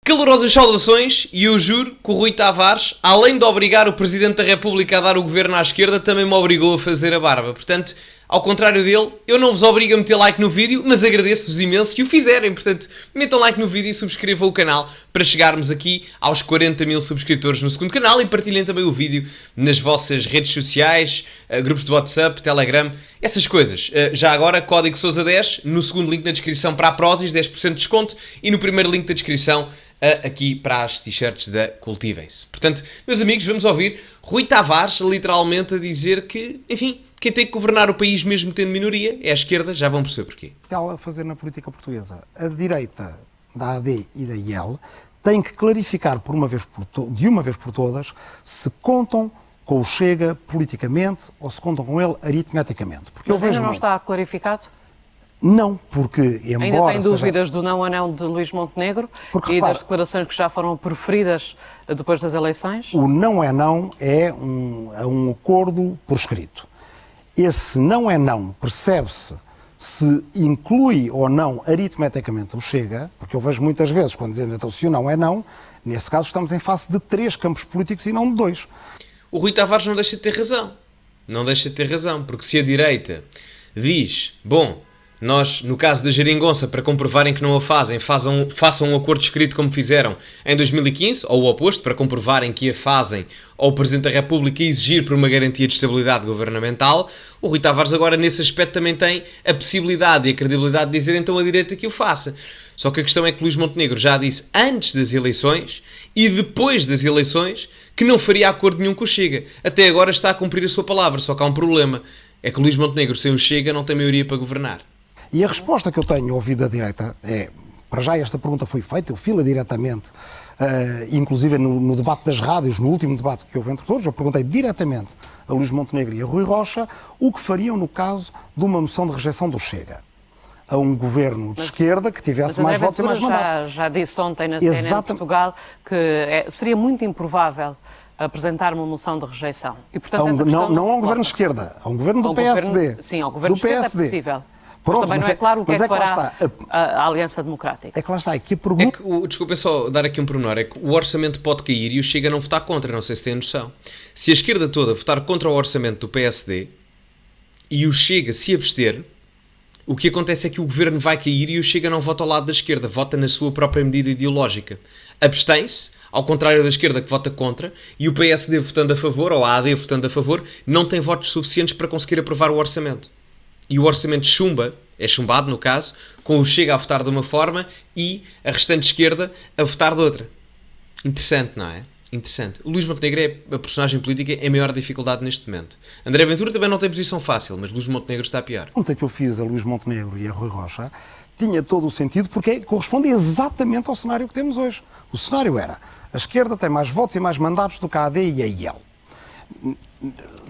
Calorosas saudações, e eu juro que o Rui Tavares, além de obrigar o Presidente da República a dar o governo à esquerda, também me obrigou a fazer a barba. Portanto, ao contrário dele, eu não vos obrigo a meter like no vídeo, mas agradeço-vos imenso que o fizerem. Portanto, metam like no vídeo e subscrevam o canal para chegarmos aqui aos 40 mil subscritores no segundo canal e partilhem também o vídeo nas vossas redes sociais, grupos de WhatsApp, Telegram, essas coisas. Já agora, código Sousa10, no segundo link na descrição para a Prozis, 10% de desconto, e no primeiro link da descrição aqui para as t-shirts da Cultivem-se. Portanto, meus amigos, vamos ouvir Rui Tavares literalmente a dizer que, enfim, quem tem que governar o país mesmo tendo minoria é a esquerda, já vão perceber porquê. A fazer na política portuguesa, a direita da AD e da IEL tem que clarificar de uma vez por todas se contam com o Chega politicamente ou se contam com ele aritmeticamente. Porque mas ainda não está clarificado? Não, porque embora ainda tem dúvidas do não anão de Luís Montenegro e das declarações que já foram proferidas depois das eleições? O não é não é um acordo por escrito. Esse não é não percebe-se se inclui ou não aritmeticamente o Chega, porque eu vejo muitas vezes quando dizem então se o não é não, nesse caso estamos em face de 3 campos políticos e não de 2. O Rui Tavares não deixa de ter razão. Não deixa de ter razão, porque se a direita diz, bom, nós, no caso da Geringonça, para comprovarem que não a fazem, façam um acordo escrito como fizeram em 2015, ou o oposto, para comprovarem que a fazem, ou o Presidente da República exigir por uma garantia de estabilidade governamental, o Rui Tavares agora nesse aspecto também tem a possibilidade e a credibilidade de dizer então a direita que o faça. Só que a questão é que Luís Montenegro já disse antes das eleições e depois das eleições que não faria acordo nenhum com o Chega. Até agora está a cumprir a sua palavra, só que há um problema. É que Luís Montenegro sem o Chega não tem maioria para governar. E a resposta que eu tenho ouvido da direita é, para já esta pergunta foi feita, eu fui-la diretamente, inclusive no debate das rádios, no último debate que houve entre todos, eu perguntei diretamente a Luís Montenegro e a Rui Rocha o que fariam no caso de uma moção de rejeição do Chega a um governo de esquerda que tivesse mais votos e mais mandatos. Já disse ontem na CNN de Portugal que seria muito improvável apresentar uma moção de rejeição. E, portanto, não a um governo de esquerda, a um governo do PSD. Sim, ao governo de esquerda é possível. Pronto, mas também não é claro o que é que fará a Aliança Democrática. É que lá está, aqui a pergunta... Desculpa, só dar aqui um pormenor, é que o orçamento pode cair e o Chega não votar contra, não sei se têm noção. Se a esquerda toda votar contra o orçamento do PSD e o Chega se abster, o que acontece é que o governo vai cair e o Chega não vota ao lado da esquerda, vota na sua própria medida ideológica. Abstém-se, ao contrário da esquerda que vota contra, e o PSD votando a favor, ou a AD votando a favor, não tem votos suficientes para conseguir aprovar o orçamento. E o orçamento chumba, é chumbado no caso, com o Chega a votar de uma forma e a restante esquerda a votar de outra. Interessante, não é? Interessante. O Luís Montenegro é a personagem política em maior dificuldade neste momento. André Ventura também não tem posição fácil, mas Luís Montenegro está pior. A pergunta que eu fiz a Luís Montenegro e a Rui Rocha tinha todo o sentido porque corresponde exatamente ao cenário que temos hoje. O cenário era, a esquerda tem mais votos e mais mandatos do que a AD e a IEL.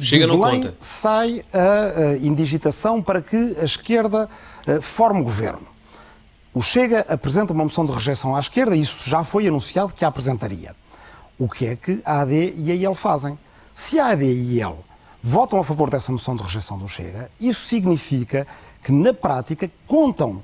Chega não conta. Sai a indigitação para que a esquerda forme governo. O Chega apresenta uma moção de rejeição à esquerda e isso já foi anunciado que a apresentaria. O que é que a AD e a IEL fazem? Se a AD e a IEL votam a favor dessa moção de rejeição do Chega, isso significa que na prática contam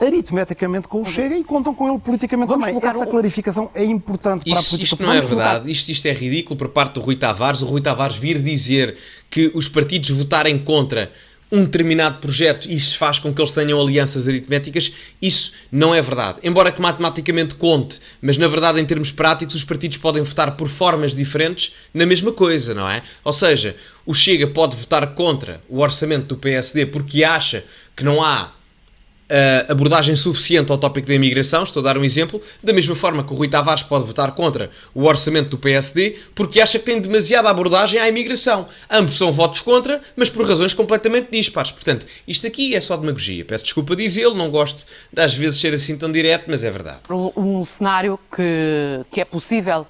aritmeticamente com o Chega e contam com ele politicamente também. Essa clarificação é importante para a política. Isto não é verdade, isto é ridículo por parte do Rui Tavares. O Rui Tavares vir dizer que os partidos votarem contra um determinado projeto e isso faz com que eles tenham alianças aritméticas, isso não é verdade. Embora que matematicamente conte, mas na verdade em termos práticos os partidos podem votar por formas diferentes na mesma coisa, não é? Ou seja, o Chega pode votar contra o orçamento do PSD porque acha que não há abordagem suficiente ao tópico da imigração, estou a dar um exemplo, da mesma forma que o Rui Tavares pode votar contra o orçamento do PSD porque acha que tem demasiada abordagem à imigração. Ambos são votos contra, mas por razões completamente dispares. Portanto, isto aqui é só demagogia. Peço desculpa dizê-lo, não gosto de às vezes ser assim tão direto, mas é verdade. Um cenário que é possível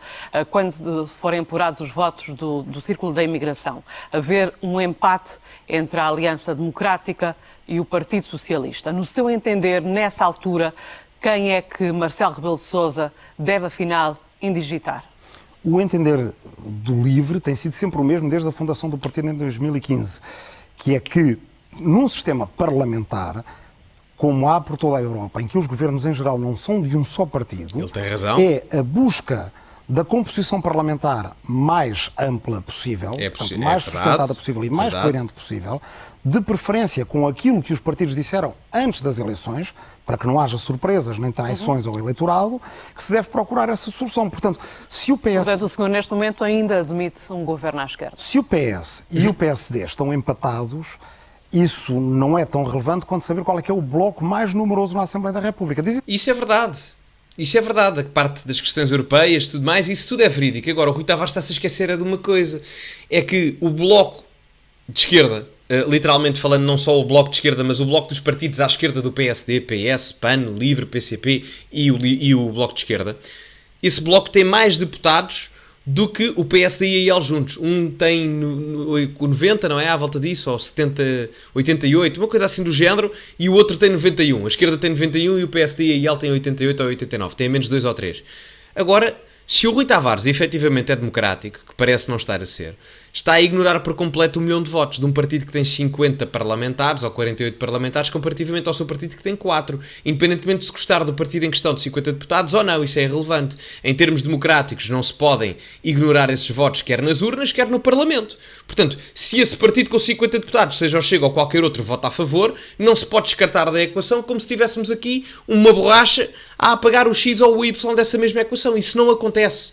quando forem apurados os votos do círculo da imigração. Haver um empate entre a Aliança Democrática e o Partido Socialista. No seu entender, nessa altura, quem é que Marcelo Rebelo de Sousa deve, afinal, indigitar? O entender do LIVRE tem sido sempre o mesmo desde a fundação do partido em 2015, que é que, num sistema parlamentar, como há por toda a Europa, em que os governos em geral não são de um só partido, Ele tem razão. é a busca da composição parlamentar mais ampla possível, portanto, mais sustentada possível e mais coerente possível, de preferência com aquilo que os partidos disseram antes das eleições, para que não haja surpresas nem traições ao eleitorado, que se deve procurar essa solução. Portanto, se o PS... Portanto, o senhor neste momento ainda admite um governo à esquerda. Se o PS e o PSD estão empatados, isso não é tão relevante quanto saber qual é que é o bloco mais numeroso na Assembleia da República. Isso é verdade. Isso é verdade. A parte das questões europeias e tudo mais, isso tudo é verídico. Agora, o Rui Tavares está-se a esquecer de uma coisa. É que o bloco de esquerda, literalmente falando, não só o bloco de esquerda, mas o bloco dos partidos à esquerda do PSD, PS, PAN, LIVRE, PCP e o bloco de esquerda, esse bloco tem mais deputados do que o PSD e a IEL juntos. Um tem 90, não é? À volta disso, ou 70, 88, uma coisa assim do género, e o outro tem 91. A esquerda tem 91 e o PSD e a IEL têm 88 ou 89. Tem menos 2 ou 3. Agora, se o Rui Tavares efetivamente é democrático, que parece não estar a ser, está a ignorar por completo 1 milhão de votos de um partido que tem 50 parlamentares ou 48 parlamentares comparativamente ao seu partido que tem 4. Independentemente de se gostar do partido em questão de 50 deputados ou não, isso é irrelevante. Em termos democráticos não se podem ignorar esses votos quer nas urnas, quer no Parlamento. Portanto, se esse partido com 50 deputados, seja o Chega ou qualquer outro, vota a favor, não se pode descartar da equação como se tivéssemos aqui uma borracha a apagar o X ou o Y dessa mesma equação. Isso não acontece.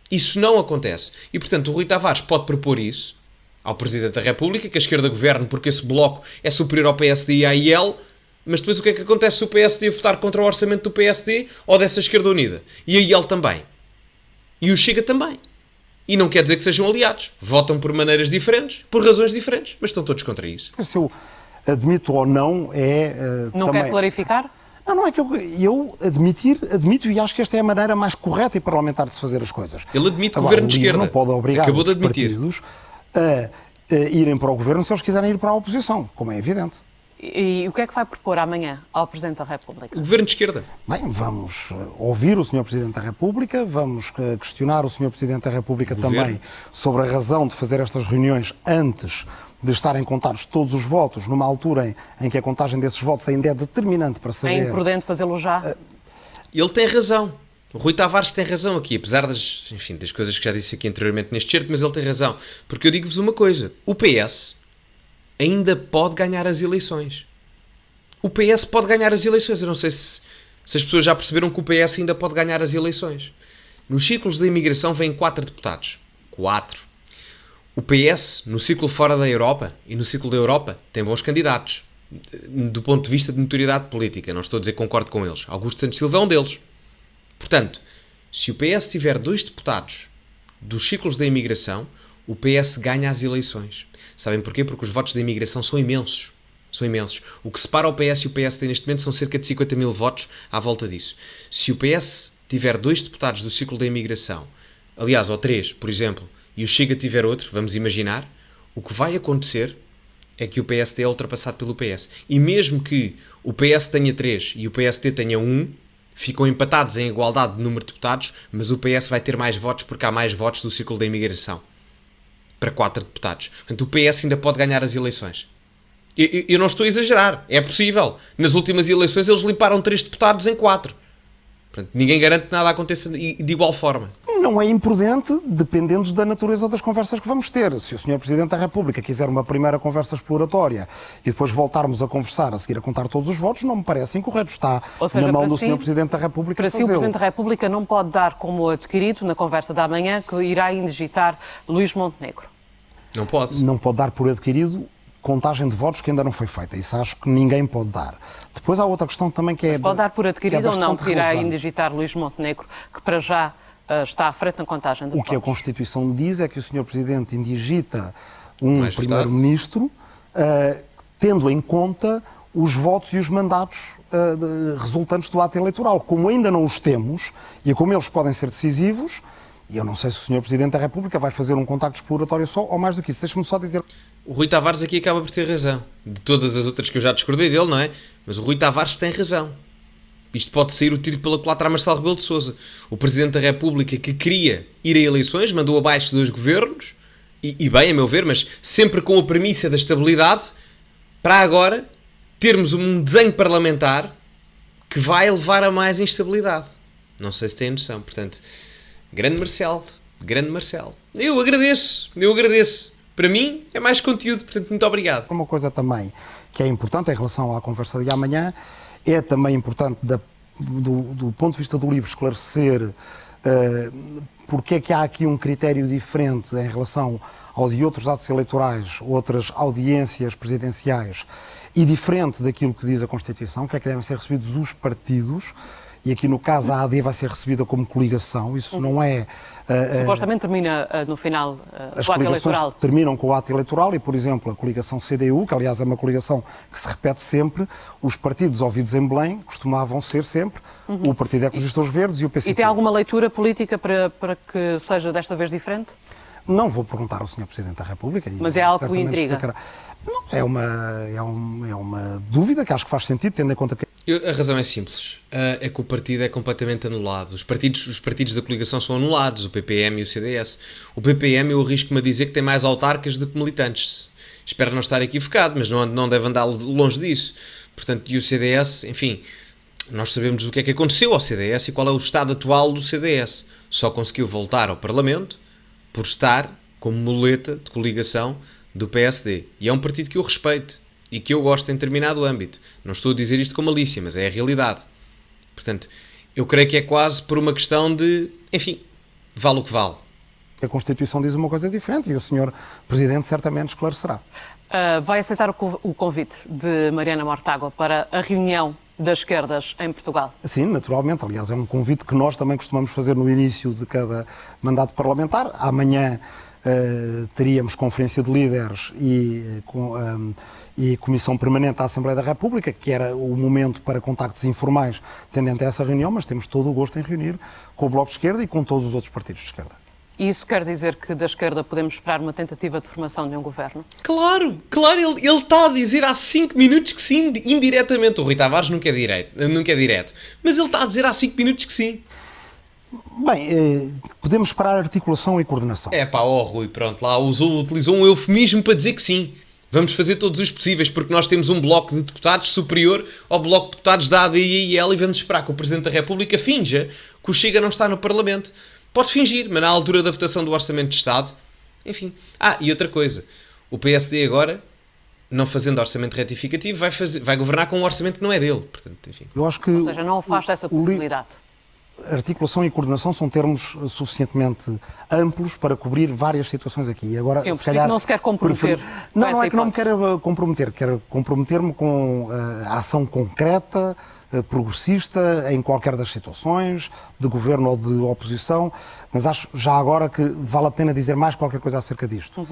Isso não acontece. E, portanto, o Rui Tavares pode propor isso ao Presidente da República, que a esquerda governe porque esse bloco é superior ao PSD e à IEL, mas depois o que é que acontece se o PSD votar contra o orçamento do PSD ou dessa esquerda unida? E a IEL também. E o Chega também. E não quer dizer que sejam aliados. Votam por maneiras diferentes, por razões diferentes, mas estão todos contra isso. Se eu admito ou não é... Não também... quer clarificar? Não é que eu admito e acho que esta é a maneira mais correta e parlamentar de se fazer as coisas. Ele admite Agora, governo de esquerda. Não pode obrigar Acabou de os admitir. partidos a irem para o governo se eles quiserem ir para a oposição, como é evidente. E o que é que vai propor amanhã ao Presidente da República? O governo de esquerda. Bem, vamos ouvir o Sr. Presidente da República, vamos questionar o Sr. Presidente da República também sobre a razão de fazer estas reuniões antes de estarem contados todos os votos, numa altura em que a contagem desses votos ainda é determinante para saber... É imprudente fazê-lo já? Ele tem razão. O Rui Tavares tem razão aqui, apesar das coisas que já disse aqui anteriormente neste certo, mas ele tem razão. Porque eu digo-vos uma coisa, o PS ainda pode ganhar as eleições. O PS pode ganhar as eleições. Eu não sei se as pessoas já perceberam que o PS ainda pode ganhar as eleições. Nos círculos da imigração vêm 4 deputados. 4. O PS, no círculo fora da Europa e no círculo da Europa, tem bons candidatos. Do ponto de vista de notoriedade política. Não estou a dizer que concordo com eles. Augusto Santos Silva é um deles. Portanto, se o PS tiver 2 deputados dos círculos da imigração, o PS ganha as eleições. Sabem porquê? Porque os votos da imigração são imensos. São imensos. O que separa o PS e o PSD neste momento são cerca de 50 mil votos à volta disso. Se o PS tiver 2 deputados do círculo da imigração, aliás, ou 3, por exemplo, e o Chega tiver outro, vamos imaginar, o que vai acontecer é que o PSD é ultrapassado pelo PS. E mesmo que o PS tenha 3 e o PSD tenha 1, ficam empatados em igualdade de número de deputados, mas o PS vai ter mais votos porque há mais votos do círculo da imigração. Para 4 deputados. Portanto, o PS ainda pode ganhar as eleições. Eu não estou a exagerar. É possível. Nas últimas eleições eles limparam 3 deputados em 4. Portanto, ninguém garante que nada aconteça de igual forma. Não é imprudente, dependendo da natureza das conversas que vamos ter. Se o Sr. Presidente da República quiser uma primeira conversa exploratória e depois voltarmos a conversar, a seguir a contar todos os votos, não me parece incorreto. Está na mão do Sr. Presidente da República para fazê-lo. si, o Presidente da República não pode dar como adquirido, na conversa da manhã, que irá indigitar Luís Montenegro. Não pode. Não pode dar por adquirido contagem de votos que ainda não foi feita. Isso acho que ninguém pode dar. Depois há outra questão também que é... Mas pode dar por adquirido ou não que irá relevante. indigitar Luís Montenegro, que para já está à frente na contagem de votos? O que a Constituição diz é que o Sr. Presidente indigita um Primeiro-Ministro tendo em conta os votos e os mandatos resultantes do ato eleitoral. Como ainda não os temos e como eles podem ser decisivos, e eu não sei se o Sr. Presidente da República vai fazer um contacto exploratório só ou mais do que isso. Deixe-me só dizer... O Rui Tavares aqui acaba por ter razão. De todas as outras que eu já discordei dele, não é? Mas o Rui Tavares tem razão. Isto pode sair o tiro pela culatra a Marcelo Rebelo de Sousa. O Presidente da República que queria ir a eleições, mandou abaixo 2 governos, e bem, a meu ver, mas sempre com a premissa da estabilidade, para agora termos um desenho parlamentar que vai levar a mais instabilidade. Não sei se têm noção. Portanto, grande Marcelo. Eu agradeço. Para mim é mais conteúdo, portanto, muito obrigado. Uma coisa também que é importante em relação à conversa de amanhã, é também importante do ponto de vista do livro esclarecer porque é que há aqui um critério diferente em relação ao de outros atos eleitorais, outras audiências presidenciais, e diferente daquilo que diz a Constituição, que é que devem ser recebidos os partidos, e aqui no caso a AD vai ser recebida como coligação, isso não é... Supostamente termina no final as do ato coligações eleitoral. terminam com o ato eleitoral e, por exemplo, a coligação CDU, que aliás é uma coligação que se repete sempre, os partidos ouvidos em Belém costumavam ser sempre o Partido Ecologista dos Verdes e o PCP. E tem alguma leitura política para que seja desta vez diferente? Não vou perguntar ao Sr. Presidente da República. Mas é algo que o intriga. Não, é uma dúvida que acho que faz sentido, tendo em conta que... A razão é simples. É que o partido é completamente anulado. Os partidos da coligação são anulados, o PPM e o CDS. O PPM, eu arrisco-me a dizer que tem mais autarcas do que militantes. Espero não estar equivocado, mas não deve andar longe disso. Portanto, e o CDS, enfim, nós sabemos o que é que aconteceu ao CDS e qual é o estado atual do CDS. Só conseguiu voltar ao Parlamento por estar como muleta de coligação do PSD. E é um partido que eu respeito e que eu gosto em determinado âmbito. Não estou a dizer isto com malícia, mas é a realidade. Portanto, eu creio que é quase por uma questão de, enfim, vale o que vale. A Constituição diz uma coisa diferente e o Sr. Presidente certamente esclarecerá. Vai aceitar o convite de Mariana Mortágua para a reunião das esquerdas em Portugal? Sim, naturalmente. Aliás, é um convite que nós também costumamos fazer no início de cada mandato parlamentar. Amanhã teríamos conferência de líderes e Comissão Permanente da Assembleia da República, que era o momento para contactos informais tendente a essa reunião, mas temos todo o gosto em reunir com o Bloco de Esquerda e com todos os outros partidos de esquerda. E isso quer dizer que da esquerda podemos esperar uma tentativa de formação de um governo? Claro, ele está a dizer há 5 minutos que sim, indiretamente. O Rui Tavares nunca é direto, mas ele está a dizer há 5 minutos que sim. Bem, podemos esperar articulação e coordenação. Rui, pronto, lá utilizou um eufemismo para dizer que sim. Vamos fazer todos os possíveis, porque nós temos um bloco de deputados superior ao bloco de deputados da AD e IEL e vamos esperar que o Presidente da República finja que o Chega não está no Parlamento. Pode fingir, mas na altura da votação do Orçamento de Estado, enfim. E outra coisa, o PSD agora, não fazendo orçamento retificativo, vai governar com um orçamento que não é dele. Portanto, enfim. Eu acho que ou seja, não afasta essa possibilidade. Articulação e coordenação são termos suficientemente amplos para cobrir várias situações aqui. Agora, sim, se calhar, não se quer comprometer. Não é que não me quero comprometer, quero comprometer-me com a ação concreta, progressista, em qualquer das situações, de governo ou de oposição, mas acho já agora que vale a pena dizer mais qualquer coisa acerca disto.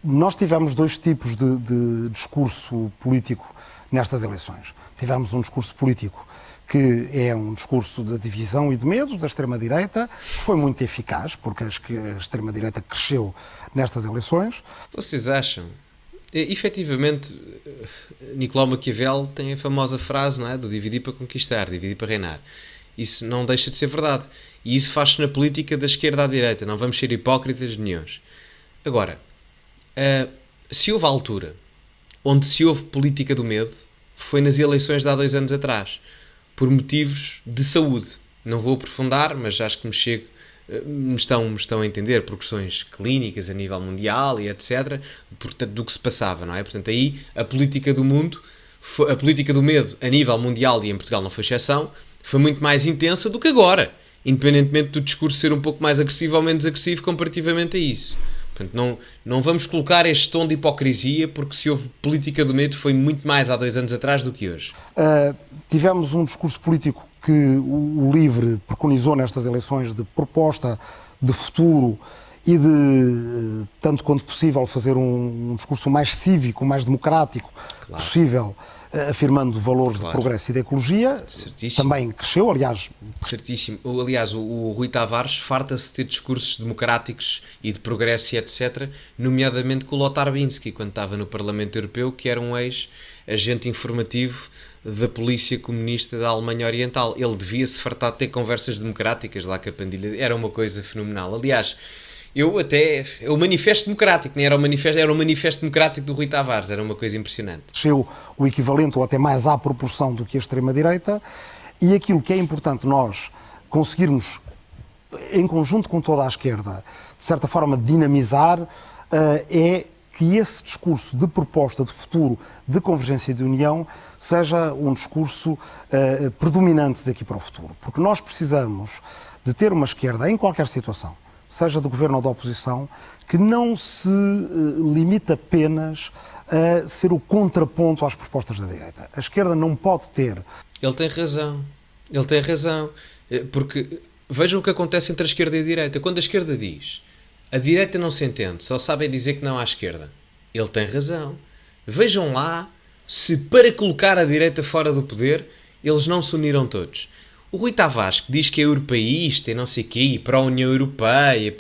Nós tivemos dois tipos de discurso político nestas eleições. Tivemos um discurso político que é um discurso de divisão e de medo da extrema-direita, que foi muito eficaz, porque a extrema-direita cresceu nestas eleições. Vocês acham? Efetivamente, Nicolau Maquiavel tem a famosa frase, não é? Do dividir para conquistar, dividir para reinar. Isso não deixa de ser verdade. E isso faz-se na política da esquerda à direita. Não vamos ser hipócritas nenhuns. Agora, se houve altura onde se houve política do medo, foi nas eleições de há 2 anos atrás. Por motivos de saúde. Não vou aprofundar, mas acho que me estão a entender por questões clínicas a nível mundial e etc. Portanto, do que se passava, não é? Portanto, aí a política do mundo, a política do medo a nível mundial e em Portugal não foi exceção, foi muito mais intensa do que agora, independentemente do discurso ser um pouco mais agressivo ou menos agressivo comparativamente a isso. Portanto, não vamos colocar este tom de hipocrisia, porque se houve política do medo foi muito mais há 2 anos atrás do que hoje. Tivemos um discurso político que o LIVRE preconizou nestas eleições de proposta de futuro e de, tanto quanto possível, fazer um discurso mais cívico, mais democrático possível, afirmando valores de progresso e de ecologia. Certíssimo. Também cresceu, aliás. Certíssimo. Aliás, o Rui Tavares farta-se de ter discursos democráticos e de progresso e etc., nomeadamente com o Lothar Bisky, quando estava no Parlamento Europeu, que era um ex-agente informativo da polícia comunista da Alemanha Oriental. Ele devia-se fartar de ter conversas democráticas lá com a pandilha. Era uma coisa fenomenal. Aliás, É o Manifesto Democrático, nem era o Manifesto Democrático do Rui Tavares, era uma coisa impressionante. Desceu o equivalente ou até mais à proporção do que a extrema-direita, e aquilo que é importante nós conseguirmos, em conjunto com toda a esquerda, de certa forma dinamizar, é que esse discurso de proposta de futuro, de convergência e de união, seja um discurso predominante daqui para o futuro. Porque nós precisamos de ter uma esquerda, em qualquer situação, seja do governo ou da oposição, que não se limita apenas a ser o contraponto às propostas da direita. A esquerda não pode ter... Ele tem razão. Porque vejam o que acontece entre a esquerda e a direita. Quando a esquerda diz a direita não se entende, só sabem dizer que não à esquerda, ele tem razão. Vejam lá se para colocar a direita fora do poder eles não se uniram todos. O Rui Tavares, que diz que é europeísta e não sei o quê, e para a União Europeia e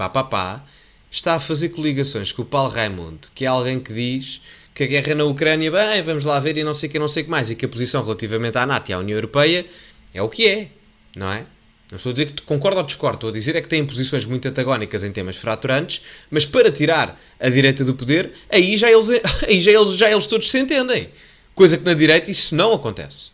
está a fazer coligações com o Paulo Raimundo, que é alguém que diz que a guerra na Ucrânia, bem, vamos lá ver e não sei o que, não sei o que mais, e que a posição relativamente à NATO e à União Europeia é o que é, não é? Não estou a dizer que concordo ou discordo, estou a dizer é que têm posições muito antagónicas em temas fraturantes, mas para tirar a direita do poder, aí já eles todos se entendem. Coisa que na direita isso não acontece.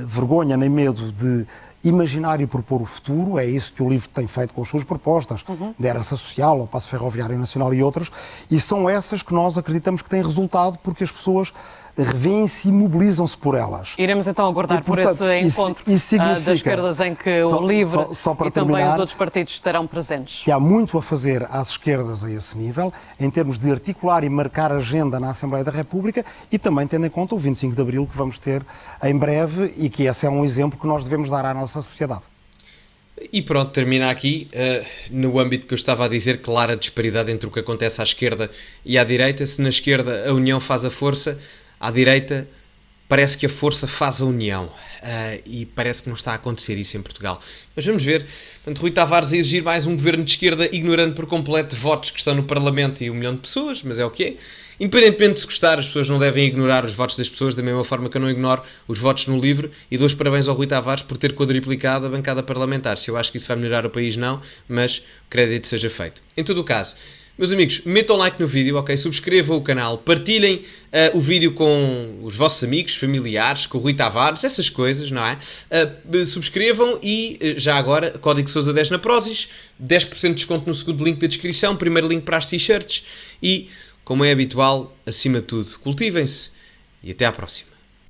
Vergonha nem medo de imaginar e propor o futuro, é isso que o LIVRE tem feito com as suas propostas, de herança social, ao Passo Ferroviário Nacional e outras, e são essas que nós acreditamos que têm resultado porque as pessoas revêem-se e mobilizam-se por elas. Iremos então aguardar e, portanto, por esse encontro das esquerdas em que o LIVRE e também os outros partidos estarão presentes. Que há muito a fazer às esquerdas a esse nível, em termos de articular e marcar agenda na Assembleia da República e também tendo em conta o 25 de Abril que vamos ter em breve e que esse é um exemplo que nós devemos dar à nossa sociedade. E pronto, termina aqui, no âmbito que eu estava a dizer, clara disparidade entre o que acontece à esquerda e à direita. Se na esquerda a união faz a força, à direita parece que a força faz a união. E parece que não está a acontecer isso em Portugal. Mas vamos ver. Portanto, Rui Tavares a exigir mais um governo de esquerda, ignorando por completo votos que estão no Parlamento e 1 milhão de pessoas, mas é o que é. Independentemente de se gostar, as pessoas não devem ignorar os votos das pessoas, da mesma forma que eu não ignoro os votos no LIVRE, e dou os parabéns ao Rui Tavares por ter quadriplicado a bancada parlamentar. Se eu acho que isso vai melhorar o país, não, mas crédito seja feito. Em todo o caso, meus amigos, metam like no vídeo, ok? Subscrevam o canal, partilhem o vídeo com os vossos amigos, familiares, com o Rui Tavares, essas coisas, não é? Subscrevam e, já agora, código Sousa 10 na Prozis, 10% de desconto no segundo link da descrição, primeiro link para as t-shirts e, como é habitual, acima de tudo, cultivem-se e até à próxima.